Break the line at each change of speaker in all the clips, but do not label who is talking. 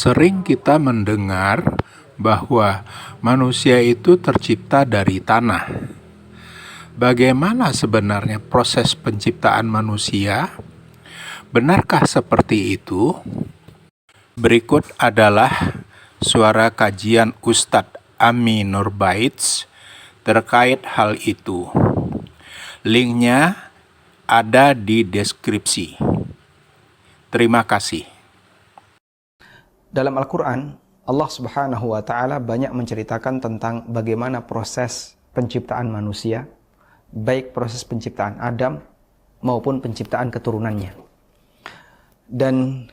Sering kita mendengar bahwa manusia itu tercipta dari tanah. Bagaimana sebenarnya proses penciptaan manusia? Benarkah seperti itu? Berikut adalah suara kajian Ustadz Ami Nurbaits terkait hal itu. Linknya ada di deskripsi. Terima kasih.
Dalam Al-Quran, Allah Subhanahu wa Ta'ala banyak menceritakan tentang bagaimana proses penciptaan manusia, baik proses penciptaan Adam maupun penciptaan keturunannya. Dan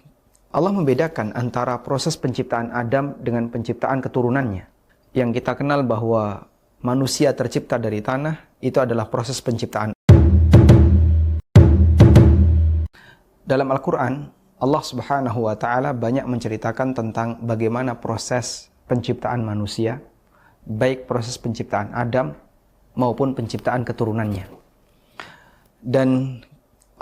Allah membedakan antara proses penciptaan Adam dengan penciptaan keturunannya. Yang kita kenal bahwa manusia tercipta dari tanah, itu adalah proses penciptaan. Dalam Al-Quran, Allah Subhanahu wa Ta'ala banyak menceritakan tentang bagaimana proses penciptaan manusia, baik proses penciptaan Adam maupun penciptaan keturunannya. Dan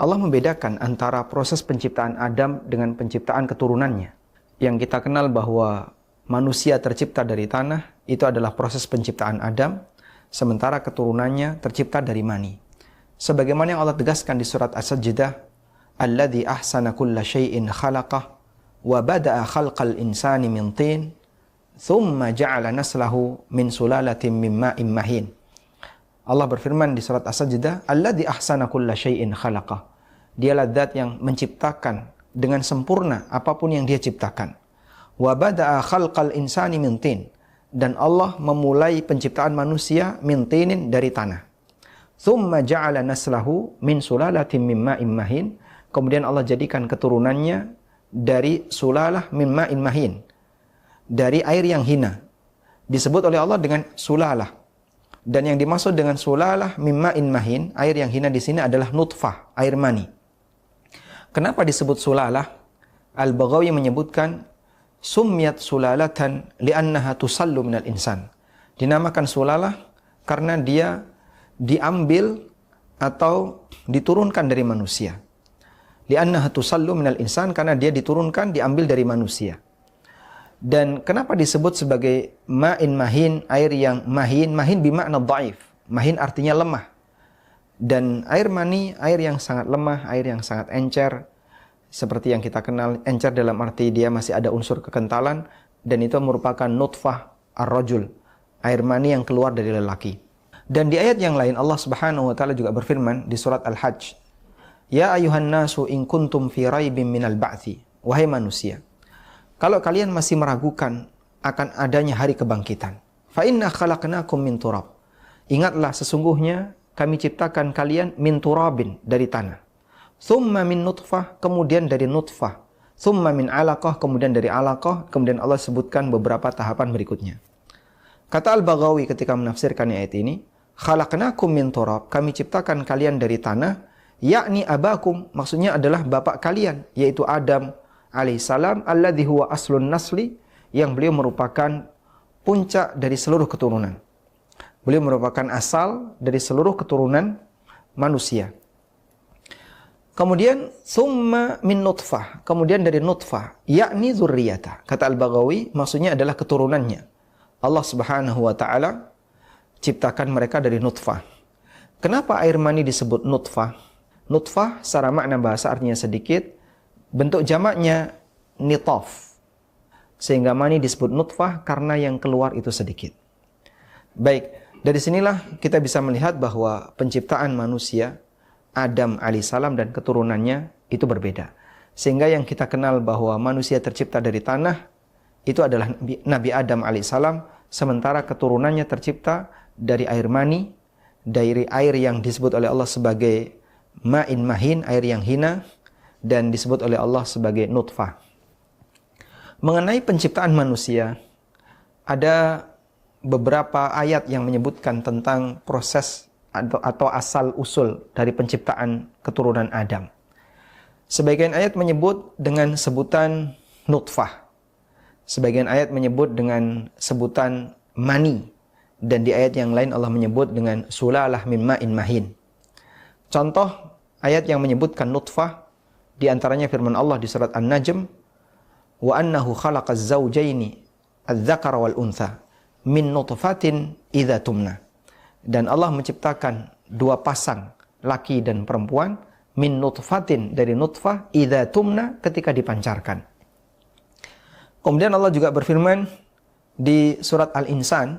Allah membedakan antara proses penciptaan Adam dengan penciptaan keturunannya. Yang kita kenal bahwa manusia tercipta dari tanah, itu adalah proses penciptaan Adam, sementara keturunannya tercipta dari mani. Sebagaimana yang Allah tegaskan di surat As-Sajdah, alladzi ahsana kulla syai'in khalaqah wa bada'a khalqal insani min tin thumma ja'ala naslahu min sulalatin min ma'in mahin. Allah berfirman di surat As-Sajdah, alladzi ahsana kulla syai'in khalaqah. Dialah zat yang menciptakan dengan sempurna apapun yang dia ciptakan. Wa bada'a khalqal insani min tin. Dan Allah memulai penciptaan manusia min tinin dari tanah. Thumma ja'ala naslahu min sulalatin min ma'in mahin. Kemudian Allah jadikan keturunannya dari sulalah min ma'in mahin, dari air yang hina. Disebut oleh Allah dengan sulalah. Dan yang dimaksud dengan sulalah min ma'in mahin, air yang hina di sini adalah nutfah, air mani. Kenapa disebut sulalah? Al-Baghawi menyebutkan summiyat sulalatan li'annaha tusallu minal insan. Dinamakan sulalah karena dia diambil atau diturunkan dari manusia. Li'annaha tusallu minal insan, karena dia diturunkan, diambil dari manusia. Dan kenapa disebut sebagai ma'in mahin, air yang mahin? Mahin bimakna dhaif. Mahin artinya lemah. Dan air mani, air yang sangat lemah, air yang sangat encer. Seperti yang kita kenal, encer dalam arti dia masih ada unsur kekentalan. Dan itu merupakan nutfah ar-rajul, air mani yang keluar dari lelaki. Dan di ayat yang lain Allah Subhanahu wa Ta'ala juga berfirman di surat Al-Hajj, ya ayuhan nasu in kuntum fi raibin minal ba'thi. Wahai manusia, kalau kalian masih meragukan akan adanya hari kebangkitan, fa inna khalaqnakum min turab. Ingatlah, sesungguhnya kami ciptakan kalian min turabin, dari tanah. Thumma min nutfah, kemudian dari nutfah. Thumma min alaqah, kemudian dari alaqah. Kemudian Allah sebutkan beberapa tahapan berikutnya. Kata Al-Baghawi ketika menafsirkan ayat ini, khalaqnakum min turab, kami ciptakan kalian dari tanah, yakni abakum, maksudnya adalah bapak kalian, yaitu Adam alaihissalam, alladzi huwa aslun nasli, yang beliau merupakan puncak dari seluruh keturunan. Beliau merupakan asal dari seluruh keturunan manusia. Kemudian summa min nutfah, kemudian dari nutfah, yakni zurriyata. Kata Al-Baghawi, maksudnya adalah keturunannya. Allah Subhanahu wa Ta'ala ciptakan mereka dari nutfah. Kenapa air mani disebut nutfah? Nutfah secara makna bahasa artinya sedikit, bentuk jamaknya nitaf. Sehingga mani disebut nutfah karena yang keluar itu sedikit. Baik, dari sinilah kita bisa melihat bahwa penciptaan manusia, Adam alaihissalam dan keturunannya itu berbeda. Sehingga yang kita kenal bahwa manusia tercipta dari tanah, itu adalah Nabi Adam alaihissalam, sementara keturunannya tercipta dari air mani, dari air yang disebut oleh Allah sebagai ma'in mahin, air yang hina, dan disebut oleh Allah sebagai nutfah. Mengenai penciptaan manusia, ada beberapa ayat yang menyebutkan tentang proses atau asal usul dari penciptaan keturunan Adam. Sebagian ayat menyebut dengan sebutan nutfah. Sebagian ayat menyebut dengan sebutan mani. Dan di ayat yang lain Allah menyebut dengan sulalah min ma'in mahin. Contoh ayat yang menyebutkan nutfah, di antaranya firman Allah di surat An-Najm, wa annahu khalaqaz zawjaini adz-dzakara wal untha min nutfatin idza tumna. Dan Allah menciptakan dua pasang laki dan perempuan min nutfatin, dari nutfah, idza tumna, ketika dipancarkan. Kemudian Allah juga berfirman di surat Al-Insan,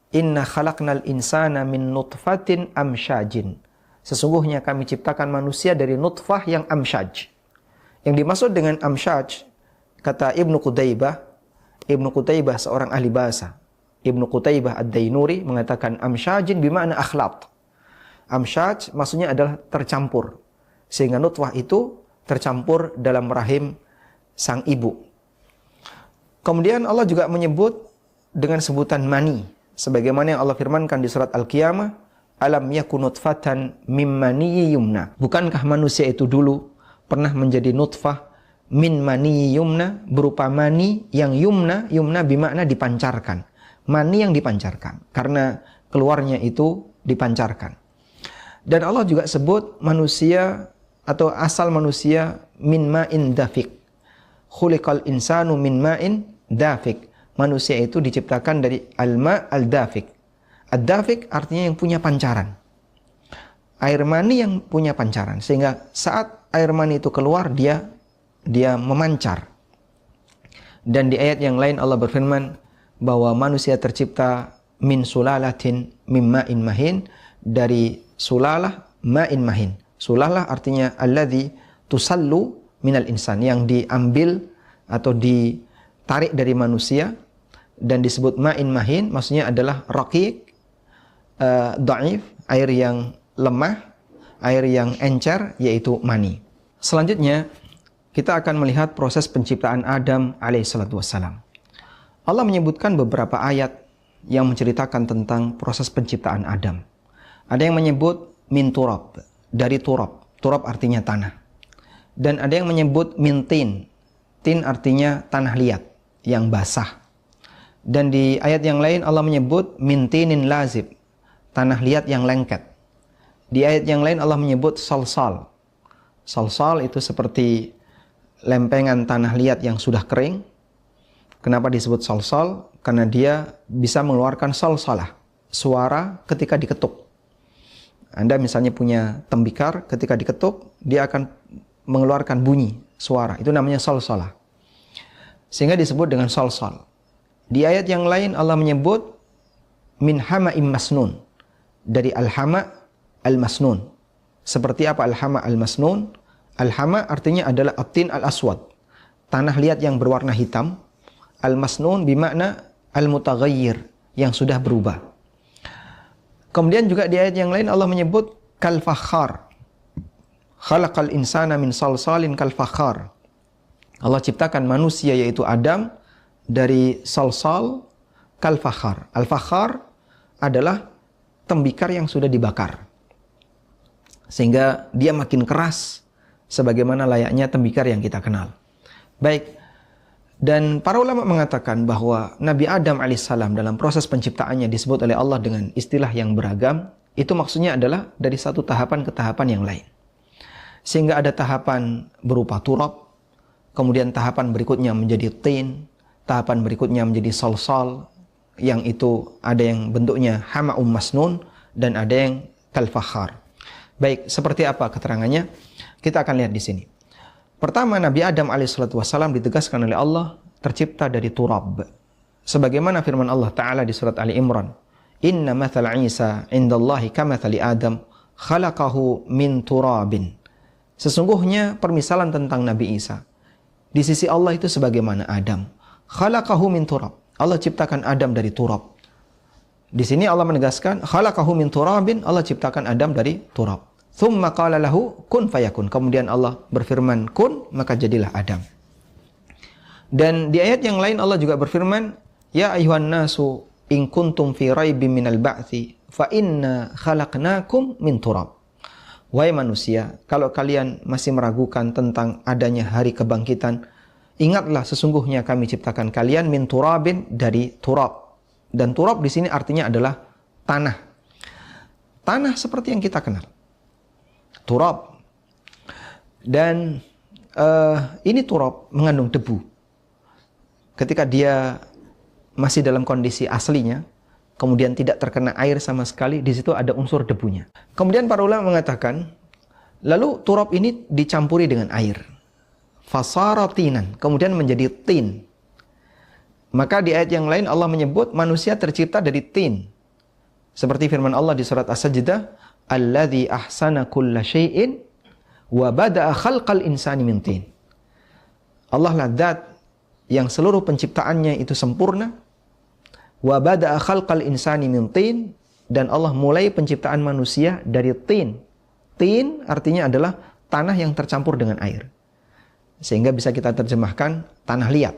inna khalaqnal insana min nutfatin amsyajin. Sesungguhnya kami ciptakan manusia dari nutfah yang amsyaj. Yang dimaksud dengan amsyaj, kata Ibnu Qutaibah seorang ahli bahasa, Ibnu Qutaibah Ad-Dainuri mengatakan amsyajin bima'na akhlat. Amsyaj maksudnya adalah tercampur, sehingga nutfah itu tercampur dalam rahim sang ibu. Kemudian Allah juga menyebut dengan sebutan mani, sebagaimana yang Allah firmankan di surat Al-Qiyamah, alam yakun nutfatan mim maniyyi yumna. Bukankah manusia itu dulu pernah menjadi nutfah min maniyyi yumna, berupa mani yang yumna bimakna dipancarkan. Mani yang dipancarkan karena keluarnya itu dipancarkan. Dan Allah juga sebut manusia atau asal manusia min ma'in dafiq. Khuliqal insanu min ma'in dafiq. Manusia itu diciptakan dari al-ma' al-dafiq. Ad-dafiq artinya yang punya pancaran. Air mani yang punya pancaran, sehingga saat air mani itu keluar dia memancar. Dan di ayat yang lain Allah berfirman bahwa manusia tercipta min sulalatin mim ma'in mahin, dari sulalah ma'in mahin. Sulalah artinya alladzi tusallu minal insan, yang diambil atau ditarik dari manusia, dan disebut ma'in mahin maksudnya adalah raqiq, dhaif, air yang lemah, air yang encer, yaitu mani. Selanjutnya kita akan melihat proses penciptaan Adam alaihissalatu wassalam. Allah menyebutkan beberapa ayat yang menceritakan tentang proses penciptaan Adam. Ada yang menyebut min turab, dari turab. Turab artinya tanah. Dan ada yang menyebut min tin. Tin artinya tanah liat yang basah. Dan di ayat yang lain Allah menyebut min tinin lazib, tanah liat yang lengket. Di ayat yang lain Allah menyebut salsal. Salsal itu seperti lempengan tanah liat yang sudah kering. Kenapa disebut salsal? Karena dia bisa mengeluarkan salsalah, suara ketika diketuk. Anda misalnya punya tembikar, ketika diketuk dia akan mengeluarkan bunyi, suara. Itu namanya salsalah. Sehingga disebut dengan salsal. Di ayat yang lain Allah menyebut min hama'im masnun, dari al-hama' al-masnun. Seperti apa al-hama' al-masnun? Al-hama' artinya adalah at-tin al-aswad, tanah liat yang berwarna hitam. Al-masnun bimakna al-mutaghayyir, yang sudah berubah. Kemudian juga di ayat yang lain Allah menyebut kal-fakhar. Khalaqal insana min salsalin kal-fakhar. Allah ciptakan manusia yaitu Adam dari salsal kal-fakhar. Al-fakhar adalah tembikar yang sudah dibakar, sehingga dia makin keras sebagaimana layaknya tembikar yang kita kenal. Baik. Dan para ulama mengatakan bahwa Nabi Adam alaihissalam dalam proses penciptaannya disebut oleh Allah dengan istilah yang beragam. Itu maksudnya adalah dari satu tahapan ke tahapan yang lain. Sehingga ada tahapan berupa turab, kemudian tahapan berikutnya menjadi tin, tahapan berikutnya menjadi salsal, yang itu ada yang bentuknya hama'um masnun, dan ada yang kal-fakhar. Baik, seperti apa keterangannya? Kita akan lihat di sini. Pertama, Nabi Adam alaihissalam ditegaskan oleh Allah tercipta dari turab. Sebagaimana firman Allah Ta'ala di surat Ali Imran, inna mathala Isa indallahi kamathali Adam khalaqahu min turabin. Sesungguhnya permisalan tentang Nabi Isa di sisi Allah itu sebagaimana Adam. Khalaqahu min turab. Allah ciptakan Adam dari turab. Di sini Allah menegaskan khalaqahu min turabin, Allah ciptakan Adam dari turab. Thumma qala lahu kun fayakun. Kemudian Allah berfirman kun, maka jadilah Adam. Dan di ayat yang lain Allah juga berfirman, ya ayuhan nasu in kuntum fi raibim minal ba'thi fa inna khalaqnakum min turab. Wahai manusia, kalau kalian masih meragukan tentang adanya hari kebangkitan, ingatlah sesungguhnya kami ciptakan kalian min turabin, dari turab. Dan turab di sini artinya adalah tanah. Tanah seperti yang kita kenal. Turab. Dan ini turab mengandung debu. ketika dia masih dalam kondisi aslinya, kemudian tidak terkena air sama sekali, di situ ada unsur debunya. Kemudian para ulama mengatakan, lalu turab ini dicampuri dengan air. Fasara tinan, kemudian menjadi tin. Maka di ayat yang lain Allah menyebut manusia tercipta dari tin. Seperti firman Allah di surat As-Sajdah, alladzi ahsana kulla syai'in wa bada'a khalqal insani min tin. Allah lah zat yang seluruh penciptaannya itu sempurna. Wa bada'a khalqal insani min tin, dan Allah mulai penciptaan manusia dari tin. Tin artinya adalah tanah yang tercampur dengan air. Sehingga bisa kita terjemahkan tanah liat.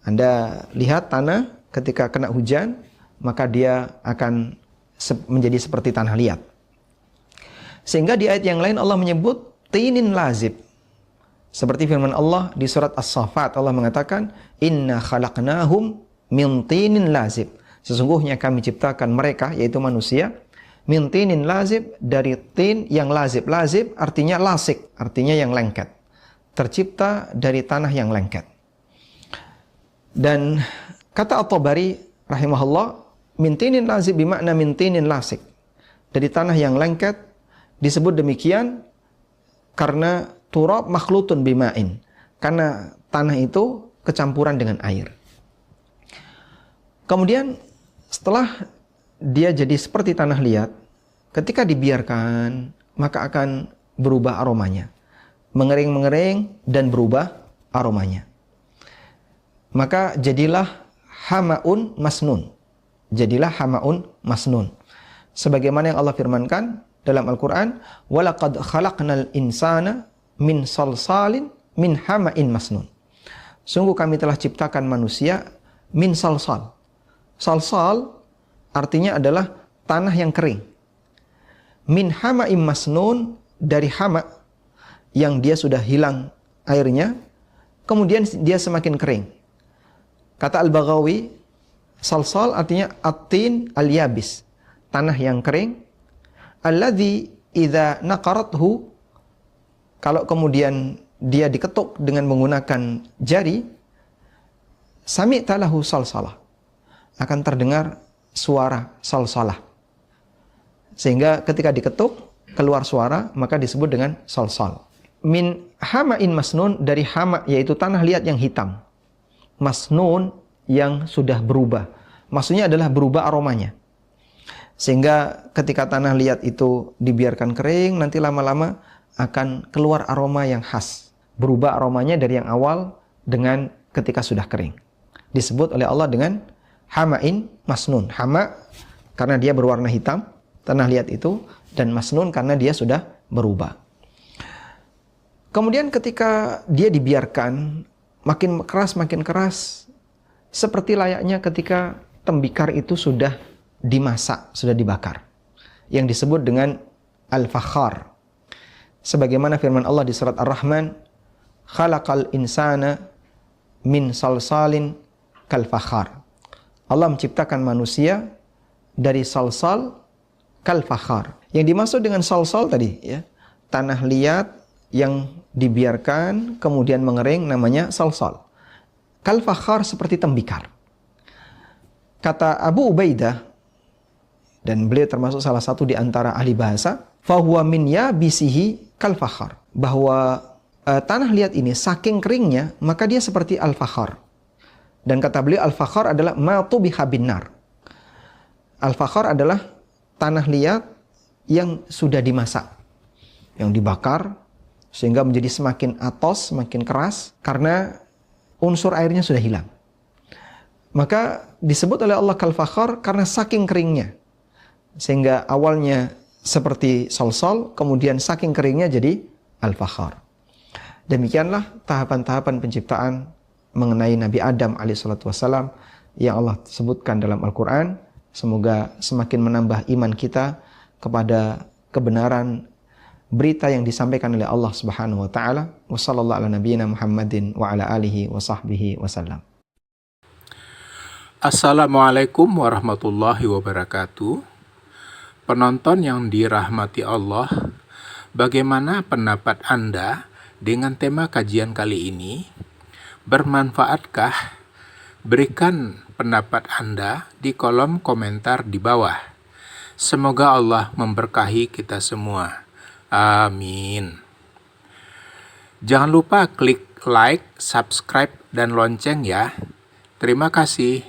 Anda lihat tanah ketika kena hujan, maka dia akan menjadi seperti tanah liat. Sehingga di ayat yang lain Allah menyebut tinin lazib. Seperti firman Allah di surat As-Saffat, Allah mengatakan, inna khalaqnahum min tinin lazib. Sesungguhnya kami ciptakan mereka, yaitu manusia, min tinin lazib, dari tin yang lazib. Lazib artinya lasik, artinya yang lengket. Tercipta dari tanah yang lengket. Dan kata At-Tabari rahimahullah, min tinin lazib bimakna min tinin lasik. Dari tanah yang lengket disebut demikian karena turab makhlutun bima'in. Karena tanah itu kecampuran dengan air. Kemudian setelah dia jadi seperti tanah liat, ketika dibiarkan maka akan berubah aromanya. Mengering-mengering dan berubah aromanya. Maka jadilah hamaun masnun. Jadilah hamaun masnun. Sebagaimana yang Allah firmankan dalam Al-Quran, وَلَقَدْ خَلَقْنَا الْإِنسَانَ مِنْ صَلْصَالٍ مِنْ hamain masnun. Sungguh kami telah ciptakan manusia min salsal. Salsal artinya adalah tanah yang kering. Min hamain masnun, dari hama yang dia sudah hilang airnya, kemudian dia semakin kering. Kata Al-Baghawi, salsal artinya at-tin al-yabis, tanah yang kering. Alladzi idza naqarathu, kalau kemudian dia diketuk dengan menggunakan jari, sami'ta lahu salsalah, akan terdengar suara salsalah. Sehingga ketika diketuk keluar suara, maka disebut dengan salsal. Min hamain masnun, dari hama yaitu tanah liat yang hitam. Masnun yang sudah berubah. Maksudnya adalah berubah aromanya. Sehingga ketika tanah liat itu dibiarkan kering, nanti lama-lama akan keluar aroma yang khas. Berubah aromanya dari yang awal dengan ketika sudah kering. Disebut oleh Allah dengan hamain masnun. Hama karena dia berwarna hitam, tanah liat itu, dan masnun karena dia sudah berubah. Kemudian ketika dia dibiarkan makin keras, seperti layaknya ketika tembikar itu sudah dimasak, sudah dibakar, yang disebut dengan al-fakhar. Sebagaimana firman Allah di surat Ar-Rahman, khalaqal insana min salsalin kal fakhar. Allah menciptakan manusia dari salsal kal fakhar. Yang dimaksud dengan salsal tadi, ya, tanah liat yang dibiarkan kemudian mengering, namanya salsal. Kal fakhar seperti tembikar. Kata Abu Ubaidah, dan beliau termasuk salah satu di antara ahli bahasa, fahuwa min yabisihi kal fakhar, bahwa tanah liat ini saking keringnya maka dia seperti al-fakhar. Dan kata beliau, al-fakhar adalah ma tubiha binnar. Al-fakhar adalah tanah liat yang sudah dimasak, yang dibakar sehingga menjadi semakin atos, semakin keras karena unsur airnya sudah hilang. Maka disebut oleh Allah kal-fakhar karena saking keringnya. Sehingga awalnya seperti salsal, kemudian saking keringnya jadi al-fakhar. Demikianlah tahapan-tahapan penciptaan mengenai Nabi Adam alaihissalatu wassalam yang Allah sebutkan dalam Al-Quran. Semoga semakin menambah iman kita kepada kebenaran berita yang disampaikan oleh Allah Subhanahu wa taala. Wassallallahu ala nabiyyina Muhammadin wa ala alihi wa sahbihi wasallam.
Assalamualaikum warahmatullahi wabarakatuh. Penonton yang dirahmati Allah, bagaimana pendapat Anda dengan tema kajian kali ini? Bermanfaatkah Berikan pendapat Anda di kolom komentar di bawah. Semoga Allah memberkahi kita semua. Amin. Jangan lupa klik like, subscribe, dan lonceng ya. Terima kasih.